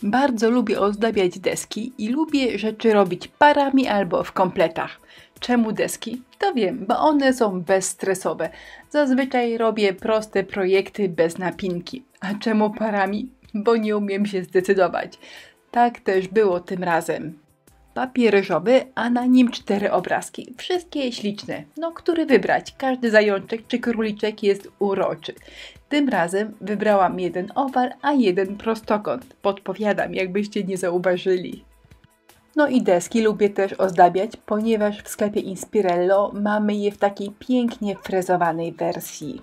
Bardzo lubię ozdabiać deski i lubię rzeczy robić parami albo w kompletach. Czemu deski? To wiem, bo one są bezstresowe. Zazwyczaj robię proste projekty bez napinki. A czemu parami? Bo nie umiem się zdecydować. Tak też było tym razem. Papier ryżowy, a na nim 4 obrazki. Wszystkie śliczne. No, który wybrać? Każdy zajączek czy króliczek jest uroczy. Tym razem wybrałam jeden owal, a jeden prostokąt. Podpowiadam, jakbyście nie zauważyli. No i deski lubię też ozdabiać, ponieważ w sklepie Inspirello mamy je w takiej pięknie frezowanej wersji.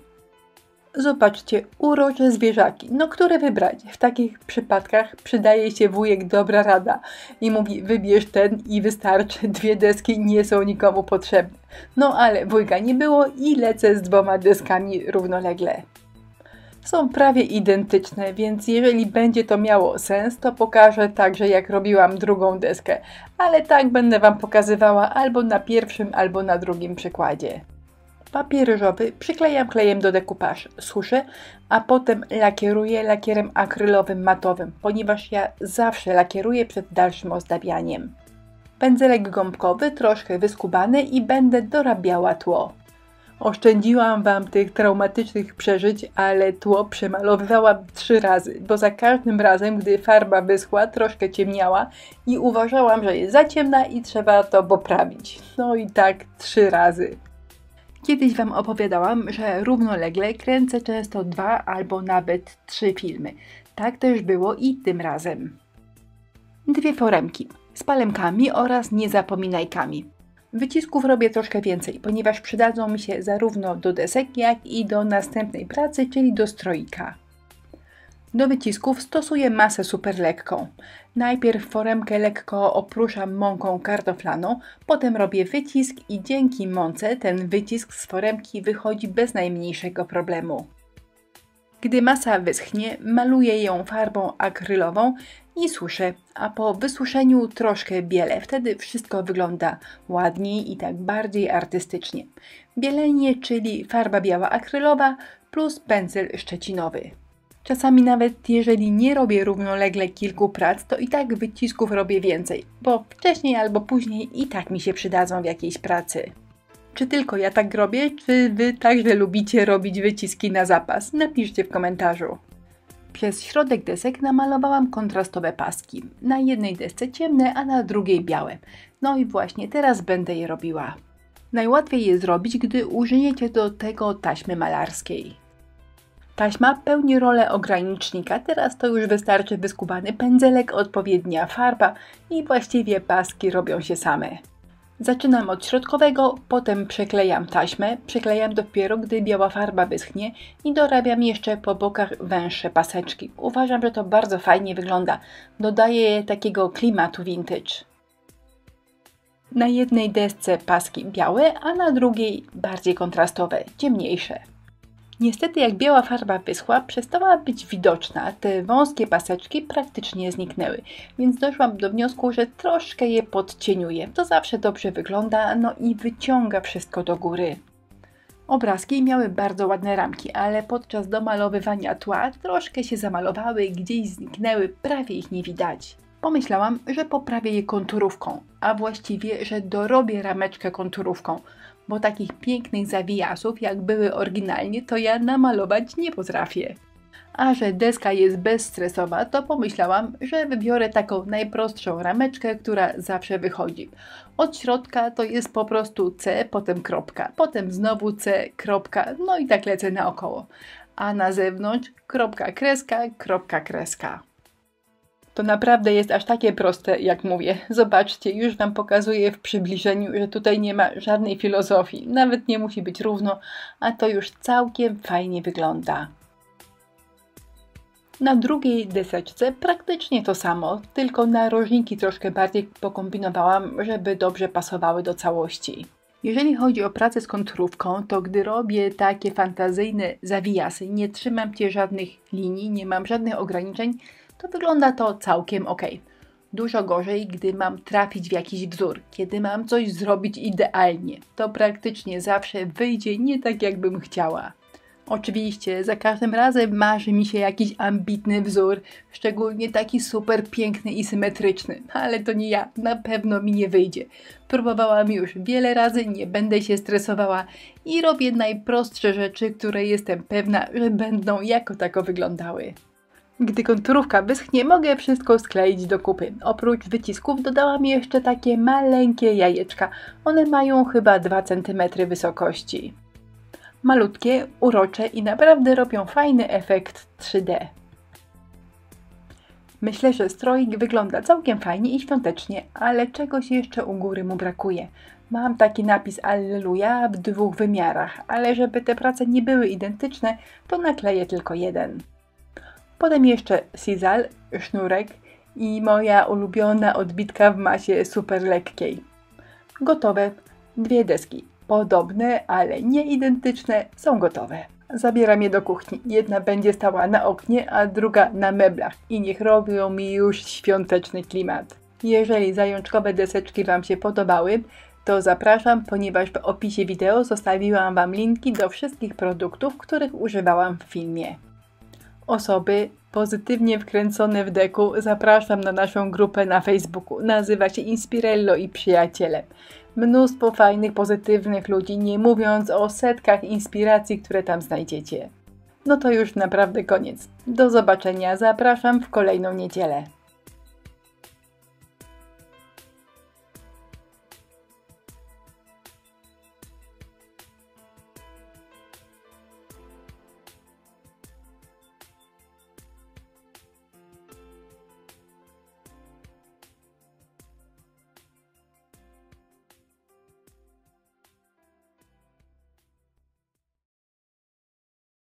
Zobaczcie, urocze zwierzaki. No, które wybrać? W takich przypadkach przydaje się wujek dobra rada i mówi: wybierz ten i wystarczy, 2 deski nie są nikomu potrzebne. No ale wujka nie było i lecę z 2 deskami równolegle. Są prawie identyczne, więc jeżeli będzie to miało sens, to pokażę także, jak robiłam drugą deskę, ale tak będę Wam pokazywała albo na pierwszym, albo na drugim przykładzie. Papier ryżowy przyklejam klejem do dekupaż, suszę, a potem lakieruję lakierem akrylowym matowym, ponieważ ja zawsze lakieruję przed dalszym ozdabianiem. Pędzelek gąbkowy, troszkę wyskubany i będę dorabiała tło. Oszczędziłam Wam tych traumatycznych przeżyć, ale tło przemalowywałam 3 razy, bo za każdym razem, gdy farba wyschła, troszkę ciemniała i uważałam, że jest za ciemna i trzeba to poprawić. No i tak 3 razy. Kiedyś Wam opowiadałam, że równolegle kręcę często 2 albo nawet 3 filmy. Tak też było i tym razem. 2 foremki z palemkami oraz niezapominajkami. Wycisków robię troszkę więcej, ponieważ przydadzą mi się zarówno do desek, jak i do następnej pracy, czyli do stroika. Do wycisków stosuję masę super lekką. Najpierw foremkę lekko opruszam mąką kartoflaną, potem robię wycisk i dzięki mące ten wycisk z foremki wychodzi bez najmniejszego problemu. Gdy masa wyschnie, maluję ją farbą akrylową i suszę, a po wysuszeniu troszkę bielę. Wtedy wszystko wygląda ładniej i tak bardziej artystycznie. Bielenie, czyli farba biała akrylowa plus pędzel szczecinowy. Czasami nawet jeżeli nie robię równolegle kilku prac, to i tak wycisków robię więcej, bo wcześniej albo później i tak mi się przydadzą w jakiejś pracy. Czy tylko ja tak robię, czy Wy także lubicie robić wyciski na zapas? Napiszcie w komentarzu. Przez środek desek namalowałam kontrastowe paski. Na jednej desce ciemne, a na drugiej białe. No i właśnie teraz będę je robiła. Najłatwiej je zrobić, gdy użyjecie do tego taśmy malarskiej. Taśma pełni rolę ogranicznika, teraz to już wystarczy wyskubany pędzelek, odpowiednia farba i właściwie paski robią się same. Zaczynam od środkowego, potem przeklejam taśmę, przeklejam dopiero gdy biała farba wyschnie i dorabiam jeszcze po bokach węższe paseczki. Uważam, że to bardzo fajnie wygląda, dodaje takiego klimatu vintage. Na jednej desce paski białe, a na drugiej bardziej kontrastowe, ciemniejsze. Niestety jak biała farba wyschła, przestała być widoczna, te wąskie paseczki praktycznie zniknęły, więc doszłam do wniosku, że troszkę je podcieniuję. To zawsze dobrze wygląda, no i wyciąga wszystko do góry. Obrazki miały bardzo ładne ramki, ale podczas domalowywania tła troszkę się zamalowały, gdzieś zniknęły, prawie ich nie widać. Pomyślałam, że poprawię je konturówką, a właściwie, że dorobię rameczkę konturówką, bo takich pięknych zawijasów, jak były oryginalnie, to ja namalować nie potrafię. A że deska jest bezstresowa, to pomyślałam, że wybiorę taką najprostszą rameczkę, która zawsze wychodzi. Od środka to jest po prostu C, potem kropka, potem znowu C, kropka, no i tak lecę naokoło. A na zewnątrz kropka, kreska. To naprawdę jest aż takie proste, jak mówię. Zobaczcie, już Wam pokazuję w przybliżeniu, że tutaj nie ma żadnej filozofii. Nawet nie musi być równo, a to już całkiem fajnie wygląda. Na drugiej deseczce praktycznie to samo, tylko narożniki troszkę bardziej pokombinowałam, żeby dobrze pasowały do całości. Jeżeli chodzi o pracę z konturówką, to gdy robię takie fantazyjne zawijasy, nie trzymam Cię żadnych linii, nie mam żadnych ograniczeń, to wygląda to całkiem ok. Dużo gorzej, gdy mam trafić w jakiś wzór, kiedy mam coś zrobić idealnie. To praktycznie zawsze wyjdzie nie tak, jakbym chciała. Oczywiście, za każdym razem marzy mi się jakiś ambitny wzór, szczególnie taki super piękny i symetryczny, ale to nie ja, na pewno mi nie wyjdzie. Próbowałam już wiele razy, nie będę się stresowała i robię najprostsze rzeczy, które jestem pewna, że będą jako tako wyglądały. Gdy konturówka wyschnie, mogę wszystko skleić do kupy. Oprócz wycisków dodałam jeszcze takie maleńkie jajeczka. One mają chyba 2 cm wysokości. Malutkie, urocze i naprawdę robią fajny efekt 3D. Myślę, że stroik wygląda całkiem fajnie i świątecznie, ale czegoś jeszcze u góry mu brakuje. Mam taki napis Alleluja w 2 wymiarach, ale żeby te prace nie były identyczne, to nakleję tylko jeden. Potem jeszcze sisal, sznurek i moja ulubiona odbitka w masie super lekkiej. Gotowe. 2 deski. Podobne, ale nie identyczne, są gotowe. Zabieram je do kuchni. Jedna będzie stała na oknie, a druga na meblach i niech robią mi już świąteczny klimat. Jeżeli zajączkowe deseczki Wam się podobały, to zapraszam, ponieważ w opisie wideo zostawiłam Wam linki do wszystkich produktów, których używałam w filmie. Osoby pozytywnie wkręcone w deku zapraszam na naszą grupę na Facebooku. Nazywa się Inspirello i Przyjaciele. Mnóstwo fajnych, pozytywnych ludzi, nie mówiąc o setkach inspiracji, które tam znajdziecie. No to już naprawdę koniec. Do zobaczenia. Zapraszam w kolejną niedzielę.